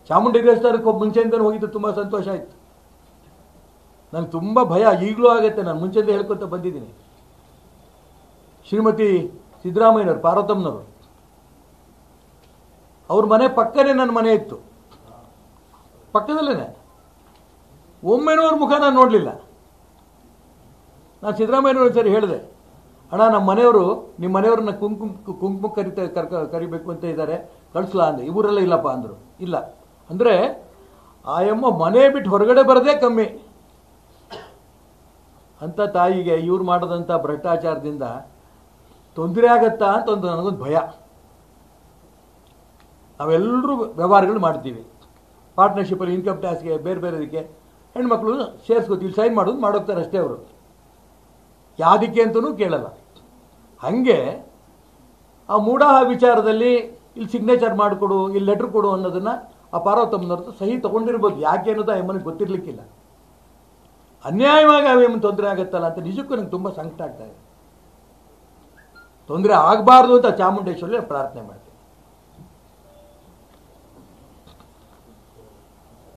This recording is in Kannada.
ಚಾಮುಂಡಿ ದೇವಸ್ಥಾನಕ್ಕೆ ಮುಂಚೆಯಿಂದಲೂ ಹೋಗಿದ್ದು ತುಂಬ ಸಂತೋಷ ಆಯಿತು. ನನಗೆ ತುಂಬ ಭಯ ಈಗಲೂ ಆಗುತ್ತೆ. ನಾನು ಮುಂಚೆಯಿಂದ ಹೇಳ್ಕೊತ ಬಂದಿದ್ದೀನಿ. ಶ್ರೀಮತಿ ಸಿದ್ದರಾಮಯ್ಯನವರು, ಪಾರ್ವತಮ್ಮನವರು, ಅವ್ರ ಮನೆ ಪಕ್ಕನೇ ನನ್ನ ಮನೆ ಇತ್ತು, ಪಕ್ಕದಲ್ಲೇ. ಒಮ್ಮೆನೂ ಅವ್ರ ಮುಖ ನಾನು ನೋಡಲಿಲ್ಲ. ನಾನು ಸಿದ್ದರಾಮಯ್ಯನವ್ರು ಸರಿ ಹೇಳಿದೆ, ಅಣ್ಣ ನಮ್ಮ ಮನೆಯವರು ನಿಮ್ಮ ಮನೆಯವ್ರನ್ನ ಕುಂಕುಮ ಕರಿಬೇಕು ಅಂತ ಇದ್ದಾರೆ, ಕಳಿಸ್ಲಾ ಅಂದೆ. ಇವರೆಲ್ಲ ಇಲ್ಲಪ್ಪ ಅಂದರು. ಇಲ್ಲ ಅಂದರೆ ಆಯಮ್ಮ ಮನೆ ಬಿಟ್ಟು ಹೊರಗಡೆ ಬರೋದೇ ಕಮ್ಮಿ. ಅಂಥ ತಾಯಿಗೆ ಇವ್ರು ಮಾಡೋದಂಥ ಭ್ರಷ್ಟಾಚಾರದಿಂದ ತೊಂದರೆ ಆಗತ್ತಾ ಅಂತ ನನಗೊಂದು ಭಯ. ನಾವೆಲ್ಲರೂ ವ್ಯವಹಾರಗಳು ಮಾಡ್ತೀವಿ, ಪಾರ್ಟ್ನರ್ಶಿಪ್ಪಲ್ಲಿ, ಇನ್ಕಮ್ ಟ್ಯಾಕ್ಸ್ಗೆ, ಬೇರೆ ಬೇರೆದಕ್ಕೆ ಹೆಣ್ಮಕ್ಳು ಸೇರಿಸ್ಕೋತೀವಿ, ಸೈನ್ ಮಾಡೋದು ಮಾಡೋಗ್ತಾರೆ ಅಷ್ಟೇ. ಅವರು ಯಾವುದಕ್ಕೆ ಅಂತಲೂ ಕೇಳಲ್ಲ. ಹಾಗೆ ಆ ಮೂಢಾಹ ವಿಚಾರದಲ್ಲಿ ಇಲ್ಲಿ ಸಿಗ್ನೇಚರ್ ಮಾಡಿಕೊಡು, ಇಲ್ಲಿ ಲೆಟ್ರ್ ಕೊಡು ಅನ್ನೋದನ್ನು ಆ ಪಾರ್ವತಮ್ಮನವ್ರದ್ದು ಸಹಿ ತೊಗೊಂಡಿರ್ಬೋದು. ಯಾಕೆ ಅನ್ನೋದು ಆ ಎಮ್ಮನಿಗೆ ಗೊತ್ತಿರಲಿಕ್ಕಿಲ್ಲ. ಅನ್ಯಾಯವಾಗಿ ಆ ಎಮ್ಮನ ತೊಂದರೆ ಆಗುತ್ತಲ್ಲ ಅಂತ ನಿಜಕ್ಕೂ ನನಗೆ ತುಂಬ ಸಂಕಟ ಆಗ್ತಾ ಇದೆ. ತೊಂದರೆ ಆಗಬಾರ್ದು ಅಂತ ಚಾಮುಂಡೇಶ್ವರಿ ಪ್ರಾರ್ಥನೆ ಮಾಡ್ತೀನಿ.